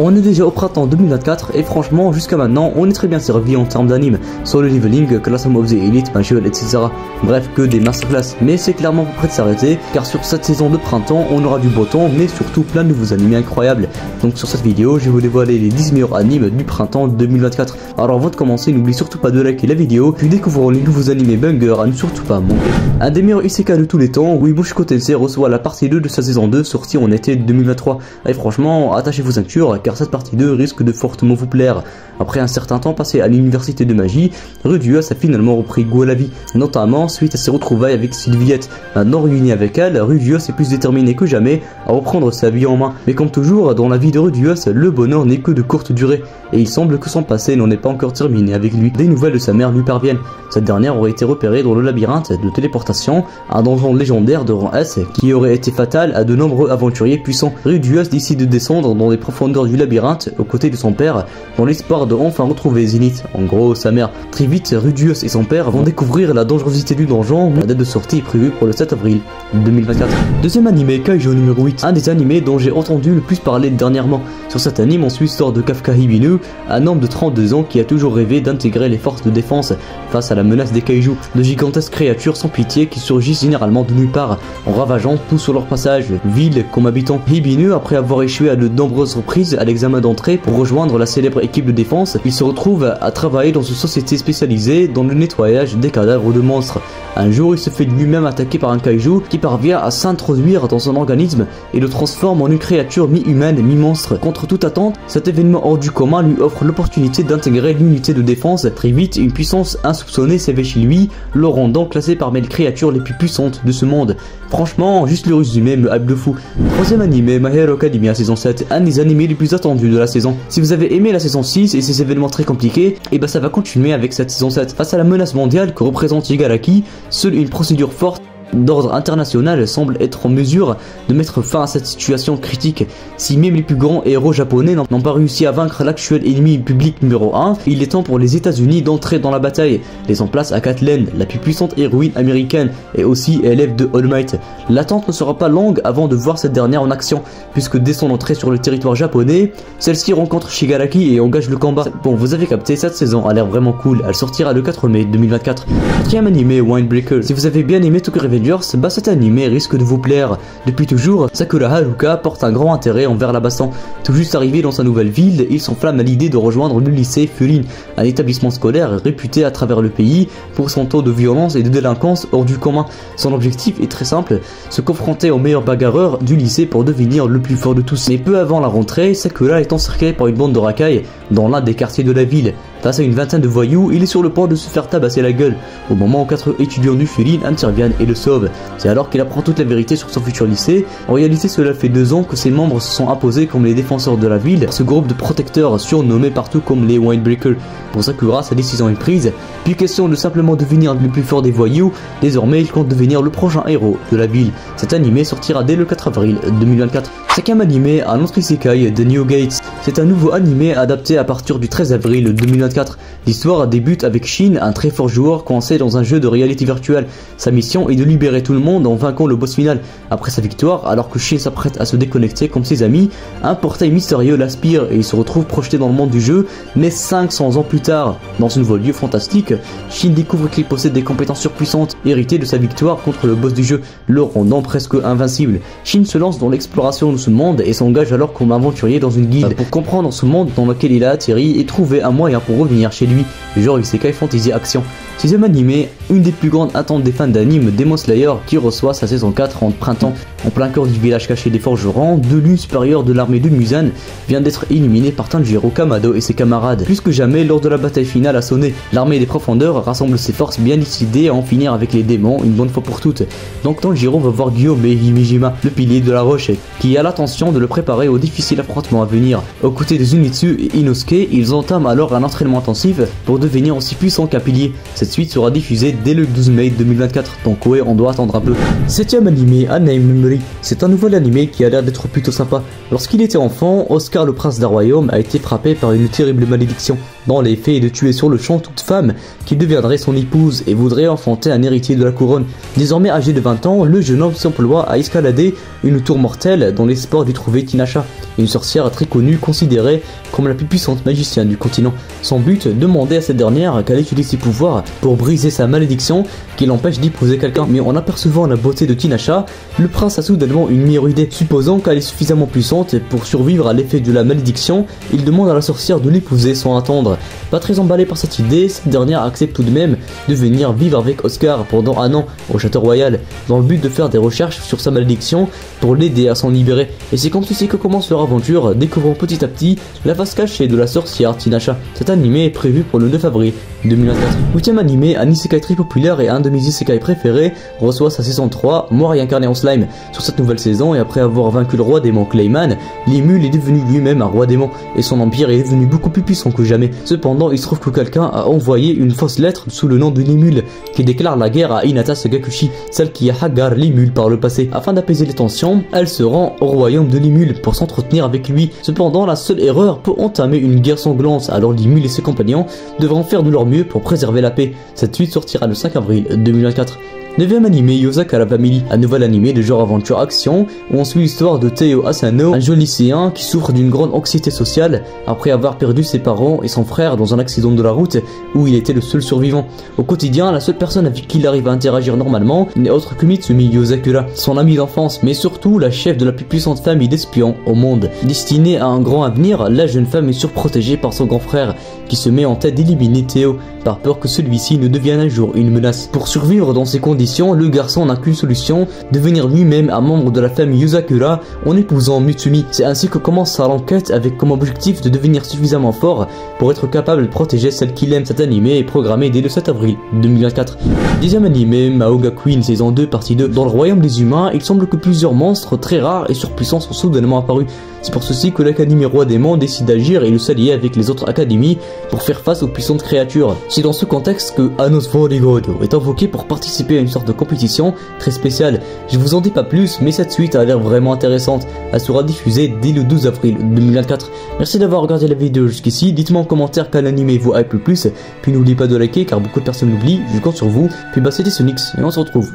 On est déjà au printemps 2024 et franchement jusqu'à maintenant on est très bien servi en termes d'anime, sur le leveling, Classroom of the Elite, Major, etc. Bref, que des masterclass, mais c'est clairement pas prêt de s'arrêter car sur cette saison de printemps on aura du beau temps mais surtout plein de nouveaux animés incroyables. Donc sur cette vidéo je vais vous dévoiler les 10 meilleurs animes du printemps 2024. Alors avant de commencer n'oublie surtout pas de liker la vidéo, puis découvrons les nouveaux animés bangers à ne surtout pas manquer. Un des meilleurs isekai de tous les temps, oui, Mushoku Tensei reçoit la partie 2 de sa saison 2 sortie en été 2023. Et franchement attachez vos ceintures car cette partie 2 risque de fortement vous plaire. Après un certain temps passé à l'université de magie, Rudius a finalement repris goût à la vie, notamment suite à ses retrouvailles avec Sylviette. Maintenant réuni avec elle, Rudius est plus déterminé que jamais à reprendre sa vie en main. Mais comme toujours, dans la vie de Rudius, le bonheur n'est que de courte durée, et il semble que son passé n'en est pas encore terminé avec lui. Des nouvelles de sa mère lui parviennent. Cette dernière aurait été repérée dans le labyrinthe de téléportation, un donjon légendaire de rang S qui aurait été fatal à de nombreux aventuriers puissants. Rudius décide de descendre dans les profondeurs du labyrinthe aux côtés de son père, dans l'espoir de enfin retrouver Zenith, en gros sa mère. Très vite, Rudius et son père vont découvrir la dangerosité du donjon. La date de sortie est prévue pour le 7 avril 2024. Deuxième animé, Kaijo numéro 8, un des animés dont j'ai entendu le plus parler dernièrement. Sur cet anime, on suit l'histoire de Kafka Hibinu, un homme de 32 ans qui a toujours rêvé d'intégrer les forces de défense face à la menace des kaiju, de gigantesques créatures sans pitié qui surgissent généralement de nulle part, en ravageant tout sur leur passage, ville comme habitants. Hibinu, après avoir échoué à de nombreuses reprises à l'examen d'entrée pour rejoindre la célèbre équipe de défense, il se retrouve à travailler dans une société spécialisée dans le nettoyage des cadavres de monstres. Un jour, il se fait lui-même attaquer par un kaiju qui parvient à s'introduire dans son organisme et le transforme en une créature mi-humaine, mi-monstre. Contre toute attente, cet événement hors du commun lui offre l'opportunité d'intégrer l'unité de défense. Très vite, une puissance insoupçonnée s'éveille chez lui, le rendant classé parmi les créatures les plus puissantes de ce monde. Franchement, juste le résumé me hype de fou. Troisième animé, My Hero Academia saison 7, un des animés les plus attendus de la saison. Si vous avez aimé la saison 6 et ses événements très compliqués, et bah ça va continuer avec cette saison 7. Face à la menace mondiale que représente Shigaraki, seule une procédure forte d'ordre international semble être en mesure de mettre fin à cette situation critique. Si même les plus grands héros japonais n'ont pas réussi à vaincre l'actuel ennemi public numéro 1, il est temps pour les États-Unis d'entrer dans la bataille, laissant place à Catelyn, la plus puissante héroïne américaine et aussi élève de All Might. L'attente ne sera pas longue avant de voir cette dernière en action, puisque dès son entrée sur le territoire japonais, celle-ci rencontre Shigaraki et engage le combat. Bon, vous avez capté, cette saison a l'air vraiment cool, elle sortira le 4 mai 2024. Quatrième animé, Windbreaker. Si vous avez bien aimé Tokyo Revengers, bah cet animé risque de vous plaire. Depuis toujours, Sakura Haruka porte un grand intérêt envers la baston. Tout juste arrivé dans sa nouvelle ville, il s'enflamme à l'idée de rejoindre le lycée Furin, un établissement scolaire réputé à travers le pays pour son taux de violence et de délinquance hors du commun. Son objectif est très simple, se confronter aux meilleurs bagarreurs du lycée pour devenir le plus fort de tous. Mais peu avant la rentrée, Sakura est encerclé par une bande de racailles dans l'un des quartiers de la ville. Face à une vingtaine de voyous, il est sur le point de se faire tabasser la gueule, au moment où 4 étudiants du Furin interviennent et le sauvent. C'est alors qu'il apprend toute la vérité sur son futur lycée. En réalité, cela fait 2 ans que ses membres se sont imposés comme les défenseurs de la ville, ce groupe de protecteurs surnommés partout comme les Windbreakers. Pour Sakura, sa décision est prise, puis question de simplement devenir le plus fort des voyous, désormais il compte devenir le prochain héros de la ville. Cet animé sortira dès le 4 avril 2024. Cinquième animé, un autre isekai, The New Gates. C'est un nouveau animé adapté à partir du 13 avril 2024. L'histoire débute avec Shin, un très fort joueur coincé dans un jeu de réalité virtuelle. Sa mission est de libérer tout le monde en vainquant le boss final. Après sa victoire, alors que Shin s'apprête à se déconnecter comme ses amis, un portail mystérieux l'aspire et il se retrouve projeté dans le monde du jeu, mais 500 ans plus tard. Dans ce nouveau lieu fantastique, Shin découvre qu'il possède des compétences surpuissantes, héritées de sa victoire contre le boss du jeu, le rendant presque invincible. Shin se lance dans l'exploration de ce monde et s'engage alors comme aventurier dans une guilde pour comprendre ce monde dans lequel il a atterri et trouver un moyen pour revenir chez lui, genre isekai fantasy action. Sixième animé, une des plus grandes attentes des fans d'anime, Demon Slayer, qui reçoit sa saison 4 en printemps. En plein cœur du village caché des forgerons, de l'une supérieure de l'armée de Muzan vient d'être éliminée par Tanjiro Kamado et ses camarades. Plus que jamais, lors de la bataille finale a sonné, l'armée des profondeurs rassemble ses forces bien décidées à en finir avec les démons une bonne fois pour toutes. Donc Tanjiro va voir Gyome Himejima, le pilier de la roche, qui a l'intention de le préparer au difficile affrontement à venir. Aux côtés de Zenitsu et Inosuke, ils entament alors un entraînement d'entraînement intensif pour devenir aussi puissant qu'un pilier. Cette suite sera diffusée dès le 12 mai 2024, donc ouais, on doit attendre un peu. 7ème animé, A Name Memory. C'est un nouvel animé qui a l'air d'être plutôt sympa. Lorsqu'il était enfant, Oscar le prince d'un royaume a été frappé par une terrible malédiction, dont l'effet est de tuer sur le champ toute femme qui deviendrait son épouse et voudrait enfanter un héritier de la couronne. Désormais âgé de 20 ans, le jeune homme s'emploie à escalader une tour mortelle dans l'espoir d'y trouver Tinasha, une sorcière très connue considérée comme la plus puissante magicienne du continent. Son but, demander à cette dernière qu'elle utilise ses pouvoirs pour briser sa malédiction qui l'empêche d'épouser quelqu'un. Mais en apercevant la beauté de Tinasha, le prince a soudainement une meilleure idée. Supposant qu'elle est suffisamment puissante pour survivre à l'effet de la malédiction, il demande à la sorcière de l'épouser sans attendre. Pas très emballé par cette idée, cette dernière accepte tout de même de venir vivre avec Oscar pendant un an au château royal, dans le but de faire des recherches sur sa malédiction pour l'aider à s'en libérer. Et c'est comme ceci que commence leur aventure, découvrant petit à petit la face cachée de la sorcière Tinasha. Cet animé est prévu pour le 9 avril 2024. 8ème animé, un isekai très populaire et un de mes isekai préférés, reçoit sa saison 3, Mort réincarné en slime. Sur cette nouvelle saison, et après avoir vaincu le roi démon Clayman, Limul est devenu lui-même un roi démon, et son empire est devenu beaucoup plus puissant que jamais. Cependant, il se trouve que quelqu'un a envoyé une fausse lettre sous le nom de Limul, qui déclare la guerre à Hinata Sagakushi, celle qui a hagar Limul par le passé. Afin d'apaiser les tensions, elle se rend au royaume de Limul pour s'entretenir avec lui. Cependant, la seule erreur peut entamer une guerre sanglante, alors Limul et ses compagnons devront faire de leur mieux pour préserver la paix. Cette suite sortira le 5 avril 2024. 9ème animé, Yozakura Family, un nouvel animé de genre aventure action où on suit l'histoire de Teo Asano, un jeune lycéen qui souffre d'une grande anxiété sociale après avoir perdu ses parents et son frère dans un accident de la route où il était le seul survivant. Au quotidien, la seule personne avec qui il arrive à interagir normalement n'est autre que Mitsumi Yozakura, son ami d'enfance, mais surtout la chef de la plus puissante famille d'espions au monde. Destinée à un grand avenir, la jeune femme est surprotégée par son grand frère qui se met en tête d'éliminer Teo par peur que celui-ci ne devienne un jour une menace. Pour survivre dans ces conditions, le garçon n'a qu'une solution, devenir lui-même un membre de la famille Yozakura en épousant Mitsumi. C'est ainsi que commence sa enquête avec comme objectif de devenir suffisamment fort pour être capable de protéger celle qu'il aime. Cet animé est programmé dès le 7 avril 2024. 10ème animé, Mahoga Queen saison 2 partie 2. Dans le royaume des humains, il semble que plusieurs monstres très rares et surpuissants sont soudainement apparus. C'est pour ceci que l'Académie Roi Démon décide d'agir et de s'allier avec les autres académies pour faire face aux puissantes créatures. C'est dans ce contexte que Anos Vorigodo est invoqué pour participer à une sorte de compétition très spéciale. Je vous en dis pas plus, mais cette suite a l'air vraiment intéressante. Elle sera diffusée dès le 12 avril 2024. Merci d'avoir regardé la vidéo jusqu'ici, dites-moi en commentaire quel animé vous hype le plus, puis n'oubliez pas de liker car beaucoup de personnes l'oublient, je compte sur vous. Puis bah c'était Sonix et on se retrouve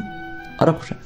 à la prochaine.